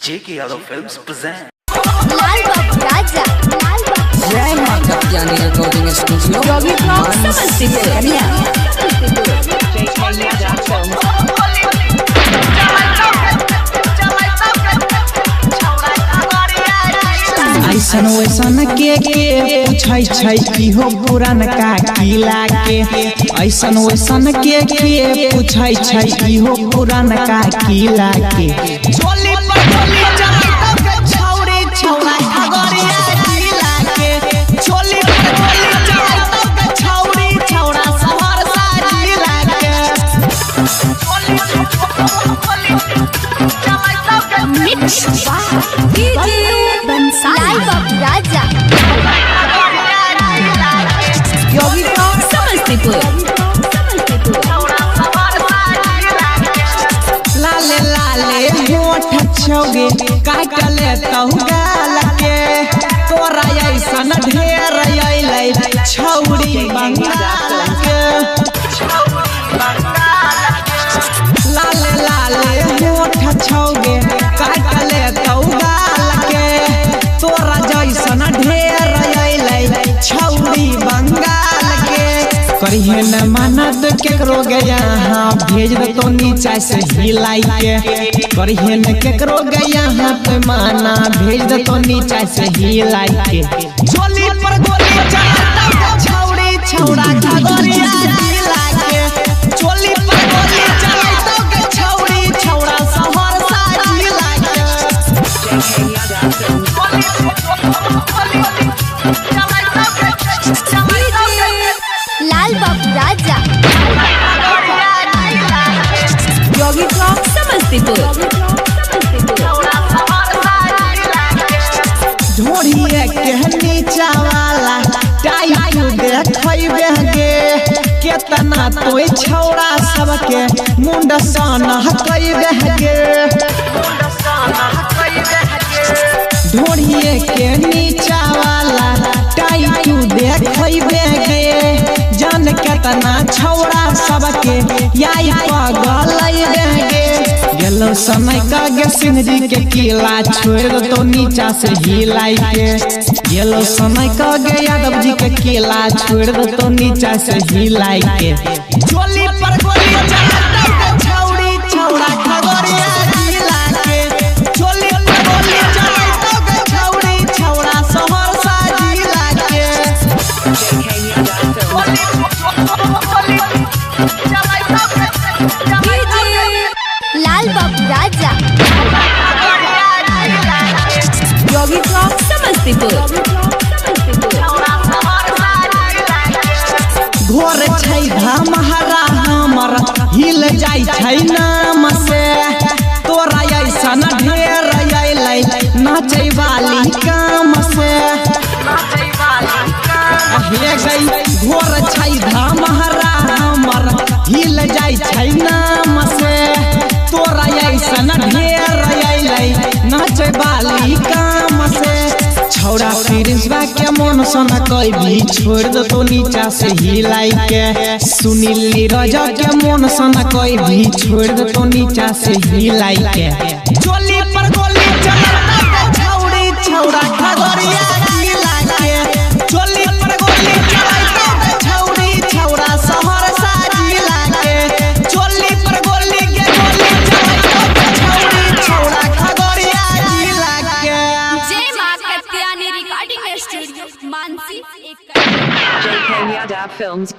JK Yadav Films present लाल बाबू राजा जय मां Katyani recording studio Yogi blog Samastipur कन्या ऐसन वैसन के पूछै छै की हो पुरान का किला के ऐसन वैसन के पूछै छै की हो पुरान का किला के चोली पर चोली चढ़ै तब के छौरी छौरा खगड़िया किला के चोली पर चोली चढ़ै तब के छौरी छौरा सहरसा जिला के मिक्स लाल बाबू राजा योगी ब्लॉग समस्तीपुर लाले लाले होठ छौगे काटले तहु गाल के तोरा ऐसन ढेर अइलै छौरी बंगाल के लाले लाले होठ छौगे काटले तहु गाल के तोरा जैसन ढेर अइलै छौरी बंगाल के करिहे न मानत केकरो गे यहाँ भेज दतो नीचा से हिलाई के करिहे न केकरो गे यहाँ पे माना भेज दतो नीचा से हिलाई के झोली पर गोली चढ़ाता के छौरी छौरा खगड़िया जिला के झोली पर गोली चढ़ाता के छौरी छौरा सहरसा जिला के लाल बाबू राजा योगी ब्लॉग समस्तीपुर झोड़िए के नीचा वाला टाइट देखैबे गे केतना तोय छौड़ा सबके मुंड सन हकैबे गे झोड़िए के नीचा वाला टाइट देखैबे गे जान केतना छौड़ा सबके याई पगलैबे गे गेलो समय का गे सिंह जी के किला छोड़ दो नीचा से हिलाई के गेलो समय का गे यादव जी के किला छोड़ दो नीचा से हिलाई के चोली पर गोली चढ़ाता के छौरी छौरा खगड़िया जिला के चोली पर गोली चढ़ाता के छौरी छौरा सहरसा जिला के लाल बाबू राजा योगी ब्लॉग समस्तीपुर घोर छै धमहरा हमर हिल जाइ छै नाम से तोरा ऐसन ढेर अइलै नाचै वाली काम से हे गई घोर छै धमहरा हमर हिल जाइ छै नाम से तोरा ऐसन ढेर अइलै नाचै वाली काम से छौड़ा प्रिंसबा के मन सन कोई भी छोड़ दतो नीचा से हिलाई के सुनील नीरज के मन सन कोई भी छोड़ दतो नीचा से हिलाई के चोली पर गोली चढ़ाता के छौड़ी छौड़ा खगड़िया जिला के चोली पर गोली चढ़ाता के छौड़ी छौड़ा सहरसा जिला के चोली पर गोली के गोली चढ़ाता के छौड़ी छौड़ा खगड़िया जिला के जय मां Katyani recording studio Mansi JK Yadav Films